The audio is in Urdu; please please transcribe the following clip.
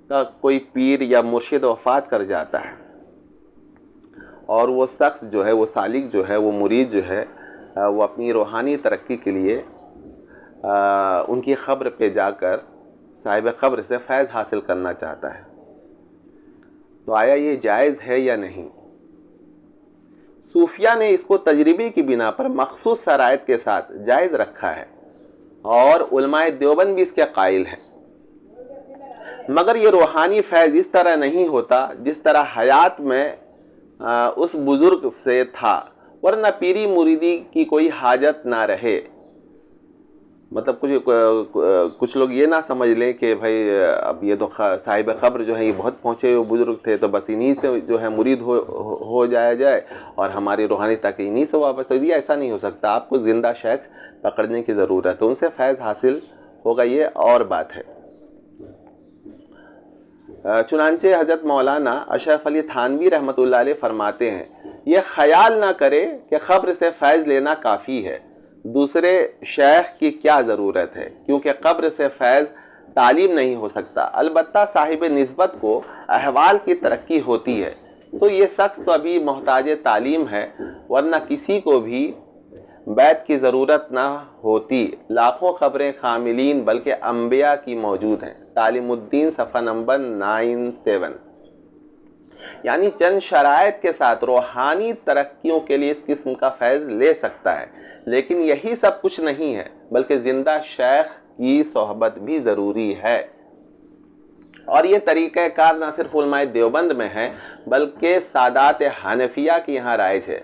کا کوئی پیر یا مرشد وفات کر جاتا ہے اور وہ شخص جو ہے، وہ سالک جو ہے، وہ مرید جو ہے، وہ اپنی روحانی ترقی کے لیے ان کی قبر پہ جا کر صاحب قبر سے فیض حاصل کرنا چاہتا ہے، تو آیا یہ جائز ہے یا نہیں؟ صوفیہ نے اس کو تجربے کی بنا پر مخصوص شرائط کے ساتھ جائز رکھا ہے اور علماء دیوبند بھی اس کے قائل ہیں، مگر یہ روحانی فیض اس طرح نہیں ہوتا جس طرح حیات میں اس بزرگ سے تھا، ورنہ پیری مریدی کی کوئی حاجت نہ رہے۔ مطلب کچھ لوگ یہ نہ سمجھ لیں کہ بھائی اب یہ تو صاحب قبر جو ہے یہ بہت پہنچے ہوئے بزرگ تھے، تو بس انہی سے جو ہے مرید ہو جائے اور ہماری روحانی تک انہی سے واپس ہو جائے۔ ایسا نہیں ہو سکتا، آپ کو زندہ شیخ پکڑنے کی ضرورت ہے، ان سے فیض حاصل ہوگا، یہ اور بات ہے۔ چنانچہ حضرت مولانا اشرف علی تھانوی رحمۃ اللہ علیہ فرماتے ہیں، یہ خیال نہ کرے کہ قبر سے فیض لینا کافی ہے، دوسرے شیخ کی کیا ضرورت ہے، کیونکہ قبر سے فیض تعلیم نہیں ہو سکتا، البتہ صاحب نسبت کو احوال کی ترقی ہوتی ہے، تو یہ شخص تو ابھی محتاج تعلیم ہے، ورنہ کسی کو بھی بیعت کی ضرورت نہ ہوتی۔ لاکھوں قبریں کاملین بلکہ انبیاء کی موجود ہیں۔ تعلیم الدین صفحہ نمبر 97۔ یعنی چند شرائط کے ساتھ روحانی ترقیوں کے لیے اس قسم کا فیض لے سکتا ہے، لیکن یہی سب کچھ نہیں ہے، بلکہ زندہ شیخ کی صحبت بھی ضروری ہے۔ اور یہ طریقہ کار نہ صرف علماء دیوبند میں ہے بلکہ سادات حنفیہ کی یہاں رائج ہے۔